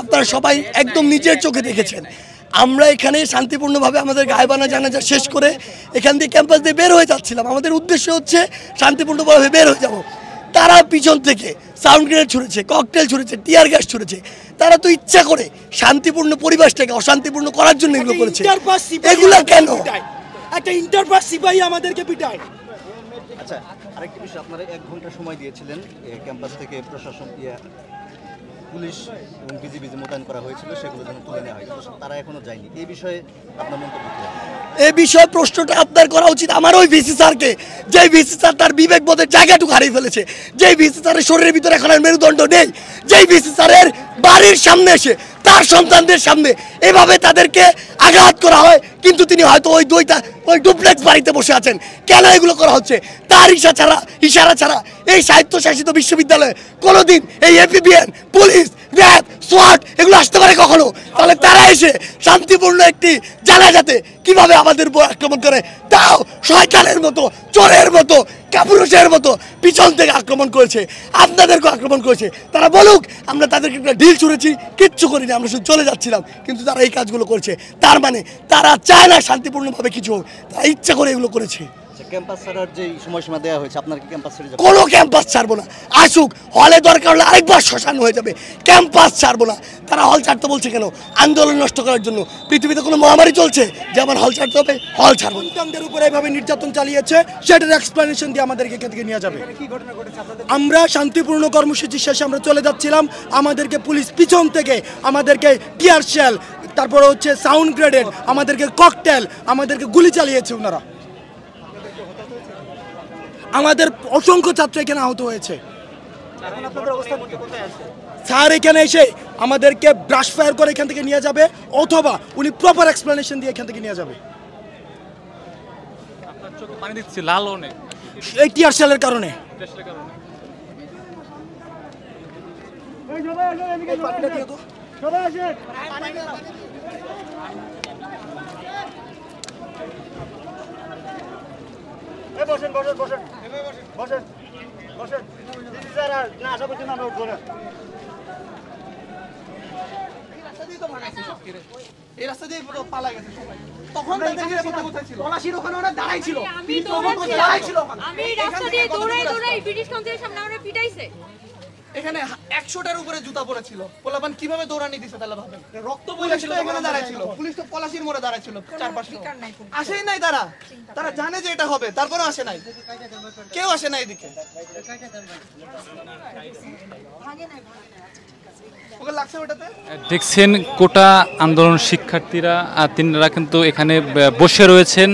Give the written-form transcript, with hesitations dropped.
আপনারা সবাই একদম নিজের চোখে দেখেছেন। আমরা এখানে শান্তিপূর্ণভাবে আমাদের গায়েবানা জানাজা শেষ করে এখান দিয়ে ক্যাম্পাস দিয়ে বের হয়ে যাচ্ছিলাম। আমাদের উদ্দেশ্য হচ্ছে শান্তিপূর্ণভাবে বের হয়ে যাব। তারা পিছন থেকে সাউন্ড গ্রেনেড ছুঁড়েছে, ককটেল ছুঁড়েছে, টিয়ার গ্যাস ছুঁড়েছে। তারা তো ইচ্ছা করে শান্তিপূর্ণ পরিবেশটাকে অশান্তিপূর্ণ করার জন্য এগুলো করেছে। এগুলো কেন? একটা ইন্টারপাস সিপাহী আমাদেরকে পিটায়। আচ্ছা, আরেকটি বিষয়, আপনারা 1 ঘন্টা সময় দিয়েছিলেন ক্যাম্পাস থেকে প্রশাসন পুলিশ এবং বিজিবি যে মোতায়েন করা হয়েছিল সেগুলো যেন তুলে নেওয়া হয়, তারা এখনো যায়নি। এই বিষয়ে আপনার মন্তব্য কি? এই বিষয়ে প্রশ্নটা আপনার করা উচিত আমার ওই ভিসি স্যারকে, যে ভিসি স্যার তার বিবেকবোধের জায়গাটুকু হারিয়ে ফেলেছে, যে ভিসি স্যারের শরীরের ভিতরে এখন আর মেরুদণ্ড নেই, যে ভিসি স্যারের বাড়ির সামনে এসে তার সন্তানদের সামনে এভাবে তাদেরকে আঘাত করা হয়, কিন্তু তিনি হয়তো ওই ডুপ্লেক্স বাড়িতে বসে আছেন। কেন এগুলো করা হচ্ছে? তার ইশারা ছাড়া এই স্বায়ত্তশাসিত বিশ্ববিদ্যালয়ে কোনোদিন এই এপিবিএন, পুলিশ, র্যাব, সোয়াট এগুলো আসতে পারে কখনো? তাহলে তারা এসে শান্তিপূর্ণ একটি জানাজাতে কিভাবে আমাদের উপর আক্রমণ করে, তাও শয়তানের মতো, চোরের মতো, কাপুরুষের মতো পিছন থেকে আক্রমণ করেছে, আপনাদেরকে আক্রমণ করেছে। তারা বলুক আমরা তাদেরকে একটা ঢিল ছুঁড়েছি, কিচ্ছু করিনি, আমরা শুধু চলে যাচ্ছিলাম, কিন্তু তারা এই কাজগুলো করেছে। তার মানে তারা চায় না শান্তিপূর্ণভাবে কিছু হোক, তারা ইচ্ছা করে এগুলো করেছে। ক্যাম্পাস ছাড়ার যে সময়সীমা দেওয়া হয়েছে, আপনার কি ক্যাম্পাস ছেড়ে যাবেন? কোনো ক্যাম্পাস ছাড়বো না, আসুক, হলে দরকার হলে আরেকবার শ্মশান হয়ে যাবে, ক্যাম্পাস ছাড়বো না। তারা হল ছাড়তে বলছে কেন? আন্দোলন নষ্ট করার জন্য। পৃথিবীতে কোনো মহামারী চলছে যে আমার হল ছাড়তে হবে? হল ছাড়বো না। সন্তানদের উপরে এভাবে নির্যাতন চালিয়েছে, সেটার এক্সপ্লেনেশন দিয়ে আমাদেরকে এখান থেকে নিয়ে যাবে। আমরা শান্তিপূর্ণ কর্মসূচি শেষে আমরা চলে যাচ্ছিলাম, আমাদেরকে পুলিশ পিছন থেকে আমাদেরকে টিয়ার শেল, তারপরে হচ্ছে সাউন্ড গ্রেনেড, আমাদেরকে ককটেল, আমাদেরকে গুলি চালিয়েছে ওনারা। আমাদের অসংখ্য ছাত্র এখানে আহত হয়েছে। স্যার এখানে এসে আমাদেরকে ব্রাশ ফায়ার করে এখান থেকে নিয়ে যাবে, অথবা উনি প্রপার এক্সপ্লেনেশন দিয়ে এখান থেকে নিয়ে যাবে। এই টিয়ার শেলের কারণে। বসেন বসেন বসেন বসেন বসেন না, আশা করছি না আমরা উঠবো না। এই রাস্তা দিয়ে পালা গেছে সবাই। তখন কোথায় ছিল? পলাশির ওখানে ওরা দাঁড়াই ছিল। আমি রাস্তা দিয়ে দৌড়াই ব্রিটিশ কাউন্সিলের সামনে আমরা পিটাইছে। এখানে 100টার উপরে জুতা পড়েছিল। পোলাপান কিভাবে দৌড়ানি দিছে তাহলে ভাবেন। রক্ত বইছিল, এখানে দাঁড়াইছিল। পুলিশ তো পলাশির মোড়ে দাঁড়াইছিল, চারপাশে আসেই নাই। তারা জানে যে এটা হবে, তারপরেও আসে নাই, কেউ আসে নাই এদিকে। দেখছেন কোটা আন্দোলন শিক্ষার্থীরা, তিনারা কিন্তু এখানে বসে রয়েছেন।